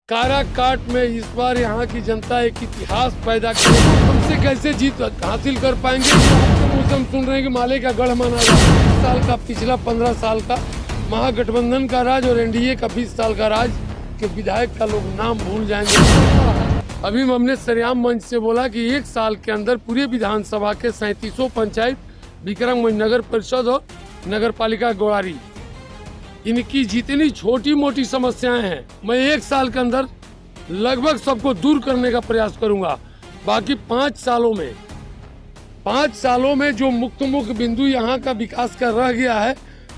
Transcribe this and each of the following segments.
काराकाट में इस बार यहाँ की जनता एक इतिहास पैदा करेगी। हमसे कैसे जीत हासिल कर पाएंगे? हम सुन रहे हैं कि माले का गढ़ माना जाता है। 20 साल का पिछला 15 साल का महागठबंधन का राज और एनडीए का 20 साल का राज के विधायक का लोग नाम भूल जाएंगे। अभी हमने सरेआम मंच से बोला कि 1 साल के अंदर पूरे विधानसभा के 3700 पंचायत, विक्रमगंज नगर परिषद और नगर पालिका गोड़ारी, इनकी जितनी छोटी मोटी समस्याएं हैं मैं 1 साल के अंदर लगभग सबको दूर करने का प्रयास करूंगा। बाकी 5 सालों में जो मुख्य बिंदु यहाँ का विकास का रह गया है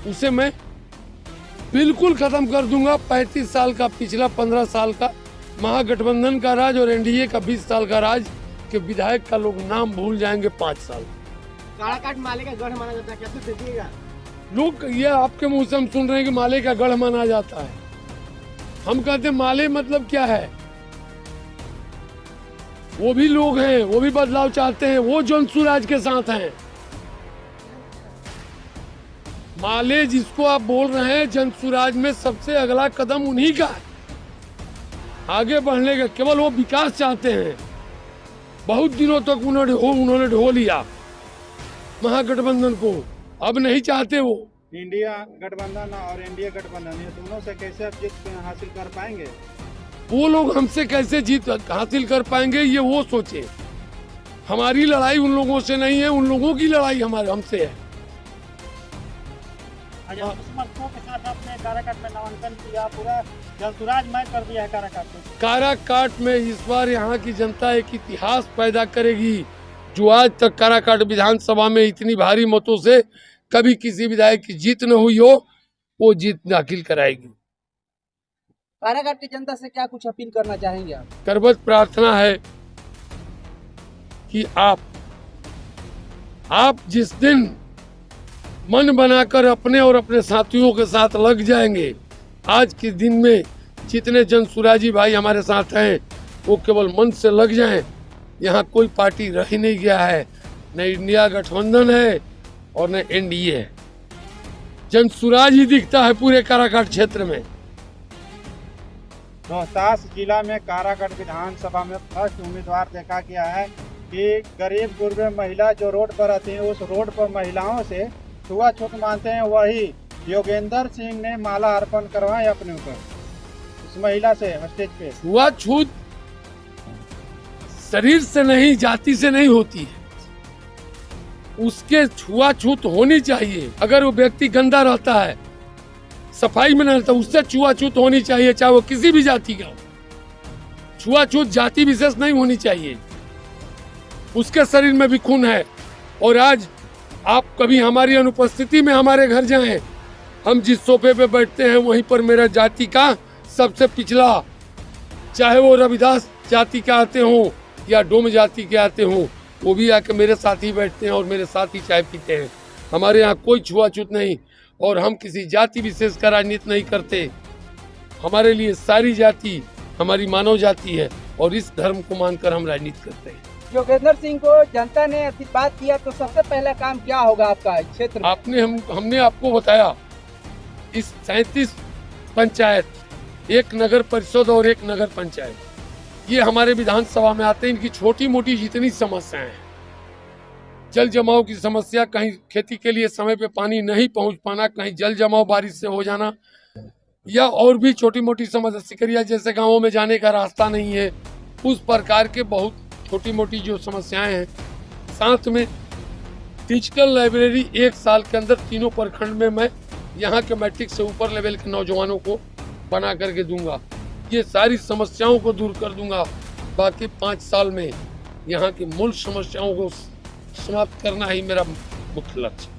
उसे मैं बिल्कुल खत्म कर दूंगा। 35 साल का पिछला 15 साल का महागठबंधन का राज और एनडीए का 20 साल का राज के विधायक का लोग नाम भूल जाएंगे 5 साल। काराकाट माले का गढ़ माना जाता है, कैसे देखिएगा? लोग ये आपके मुंह से हम सुन रहे हैं कि माले का गढ़ माना जाता है। हम कहते हैं माले मतलब क्या है? वो भी लोग हैं, वो भी बदलाव चाहते हैं, वो जनसुराज के साथ हैं। माले जिसको आप बोल रहे हैं, जनसुराज में सबसे अगला कदम उन्हीं का है। आगे बढ़ने का केवल वो विकास चाहते हैं। बहुत दिनों तक उन्होंने ढो लिया महागठबंधन को, अब नहीं चाहते वो। इंडिया गठबंधन और एनडीए गठबंधन, ये दोनों से कैसे आप जीत हासिल कर पाएंगे? वो लोग हमसे कैसे जीत हासिल कर पाएंगे ये वो सोचे। हमारी लड़ाई उन लोगों से नहीं है, उन लोगों की लड़ाई हमसे है। के साथ आपने काराकाट में नामांकन किया, पूरा जनसुराजमय कर दिया है काराकाट को। काराकाट में इस बार यहाँ की जनता एक इतिहास पैदा करेगी जो आज तक काराकाट विधानसभा में इतनी भारी मतों से कभी किसी विधायक की जीत न हुई हो, वो जीत दाखिल कराएगी। काराकाट की जनता से क्या कुछ अपील करना चाहेंगे आप? करबद्ध प्रार्थना है कि आप जिस दिन मन बनाकर अपने और अपने साथियों के साथ लग जाएंगे, आज के दिन में जितने जनसुराजी भाई हमारे साथ हैं वो केवल मन से लग जाएं। यहाँ कोई पार्टी रह ही नहीं गया है, न इंडिया गठबंधन है और न एनडीए है। जनसुराज ही दिखता है पूरे काराकाट क्षेत्र में। रोहतास जिला में काराकाट विधानसभा में फर्स्ट उम्मीदवार देखा गया है कि गरीब गुरबे महिला जो रोड पर रहती है, उस रोड पर महिलाओं से छुआछूत मानते हैं, वही योगेंद्र सिंह ने माला अर्पण करवाए अपने ऊपर उस महिला से स्टेज पे। छुआछूत शरीर से नहीं, जाति से नहीं होती है, उसके छुआछूत होनी चाहिए। अगर वो व्यक्ति गंदा रहता है, सफाई में नहीं रहता, उससे छुआछूत होनी चाहिए, चाहे वो किसी भी जाति का हो। छुआछूत जाति विशेष नहीं होनी चाहिए, उसके शरीर में भी खून है। और आज आप कभी हमारी अनुपस्थिति में हमारे घर जाएं, हम जिस सोफे पे बैठते हैं वहीं पर मेरा जाति का सबसे पिछला, चाहे वो रविदास जाति के आते हों या डोम जाति के आते हों, वो भी आके मेरे साथ ही बैठते हैं और मेरे साथ ही चाय पीते हैं। हमारे यहाँ कोई छुआछूत नहीं और हम किसी जाति विशेष का राजनीति नहीं करते। हमारे लिए सारी जाति हमारी मानव जाति है और इस धर्म को मानकर हम राजनीति करते हैं। योगेंद्र सिंह को जनता ने आशीर्वाद किया तो सबसे पहला काम क्या होगा आपका क्षेत्र में? हमने आपको बताया, इस 37 पंचायत, 1 नगर परिषद और 1 नगर पंचायत, ये हमारे विधानसभा में आते हैं। इनकी छोटी मोटी जितनी समस्याएं हैं, जल जमाव की समस्या, कहीं खेती के लिए समय पे पानी नहीं पहुंच पाना, कहीं जल जमाव बारिश से हो जाना, या और भी छोटी मोटी समस्या, सिकरिया जैसे गांवों में जाने का रास्ता नहीं है, उस प्रकार के बहुत छोटी मोटी जो समस्याएं हैं। साथ में डिजिटल लाइब्रेरी 1 साल के अंदर तीनों प्रखंड में मैं यहाँ के मैट्रिक से ऊपर लेवल के नौजवानों को बना करके दूंगा। ये सारी समस्याओं को दूर कर दूंगा। बाकी 5 साल में यहाँ की मूल समस्याओं को समाप्त करना ही मेरा मुख्य लक्ष्य है।